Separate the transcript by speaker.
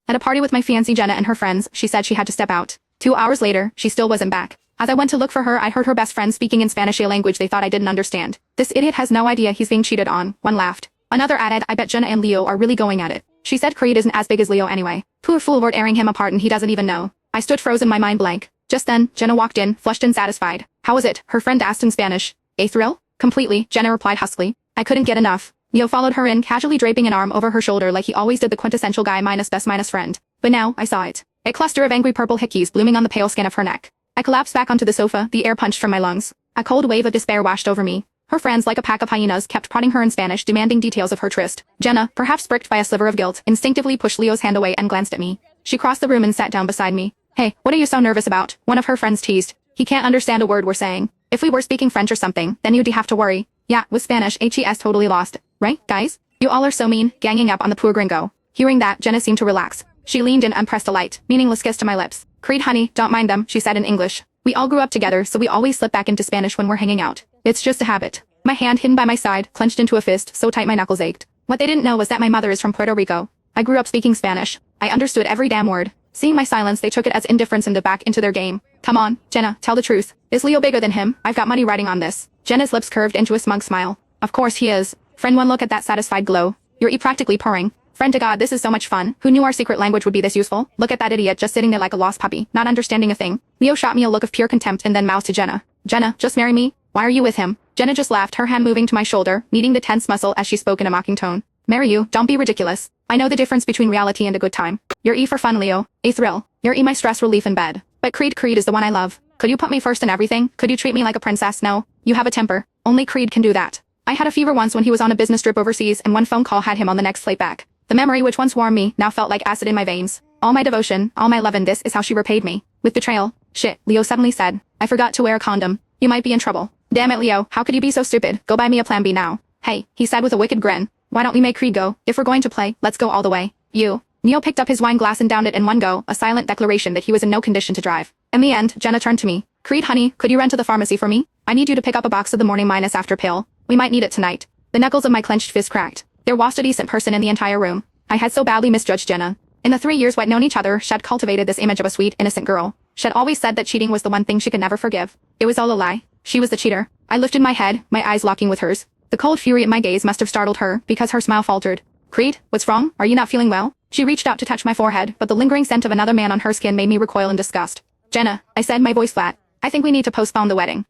Speaker 1: At a party with my fiancée Jenna and her friends, she said she had to step out. 2 hours later, she still wasn't back. As I went to look for her, I heard her best friend speaking in Spanish, a language they thought I didn't understand. This idiot has no idea he's being cheated on. One laughed. Another added, I bet Jenna and Leo are really going at it. She said Creed isn't as big as Leo anyway. Poor fool, we're tearing him apart and he doesn't even know. I stood frozen, my mind blank. Just then, Jenna walked in, flushed and satisfied. How was it? Her friend asked in Spanish. A thrill? Completely, Jenna replied huskily. I couldn't get enough. Leo followed her in, casually draping an arm over her shoulder like he always did, the quintessential guy minus best minus friend. But now, I saw it. A cluster of angry purple hickeys blooming on the pale skin of her neck. I collapsed back onto the sofa, the air punched from my lungs. A cold wave of despair washed over me. Her friends, like a pack of hyenas, kept prodding her in Spanish, demanding details of her tryst. Jenna, perhaps pricked by a sliver of guilt, instinctively pushed Leo's hand away and glanced at me. She crossed the room and sat down beside me. Hey, what are you so nervous about? One of her friends teased. He can't understand a word we're saying. If we were speaking French or something, then you'd have to worry. Yeah, with Spanish, HES totally lost. Right, guys? You all are so mean, ganging up on the poor gringo. Hearing that, Jenna seemed to relax. She leaned in and pressed a light, meaningless kiss to my lips. Creed, honey, don't mind them, she said in English. We all grew up together, so we always slip back into Spanish when we're hanging out. It's just a habit. My hand hidden by my side, clenched into a fist, so tight my knuckles ached. What they didn't know was that my mother is from Puerto Rico. I grew up speaking Spanish. I understood every damn word. Seeing my silence, they took it as indifference and back into their game. Come on, Jenna, tell the truth. Is Leo bigger than him? I've got money riding on this. Jenna's lips curved into a smug smile. Of course he is. Friend, one look at that satisfied glow. You're practically purring. Friend to God, this is so much fun. Who knew our secret language would be this useful? Look at that idiot just sitting there like a lost puppy, not understanding a thing. Leo shot me a look of pure contempt and then mouthed to Jenna. Jenna, just marry me? Why are you with him? Jenna just laughed, her hand moving to my shoulder, meeting the tense muscle as she spoke in a mocking tone. Marry you? Don't be ridiculous. I know the difference between reality and a good time. You're E for fun, Leo. A thrill. You're E my stress relief in bed. But Creed is the one I love. Could you put me first in everything? Could you treat me like a princess? No. You have a temper. Only Creed can do that. I had a fever once when he was on a business trip overseas, and one phone call had him on the next flight back. The memory which once warmed me now felt like acid in my veins. All my devotion, all my love, and this is how she repaid me. With betrayal. Shit, Leo suddenly said. I forgot to wear a condom. You might be in trouble. Damn it, Leo, how could you be so stupid? Go buy me a plan B now. Hey, he said with a wicked grin. Why don't we make Creed go? If we're going to play, let's go all the way. You. Leo picked up his wine glass and downed it in one go, a silent declaration that he was in no condition to drive. In the end, Jenna turned to me. Creed, honey, could you run to the pharmacy for me? I need you to pick up a box of the morning minus after pill. We might need it tonight. The knuckles of my clenched fist cracked. There wasn't a decent person in the entire room. I had so badly misjudged Jenna. In the 3 years we'd known each other, she'd cultivated this image of a sweet, innocent girl. She'd always said that cheating was the one thing she could never forgive. It was all a lie. She was the cheater. I lifted my head, my eyes locking with hers. The cold fury at my gaze must have startled her, because her smile faltered. Creed, what's wrong? Are you not feeling well? She reached out to touch my forehead, but the lingering scent of another man on her skin made me recoil in disgust. Jenna, I said, my voice flat. I think we need to postpone the wedding.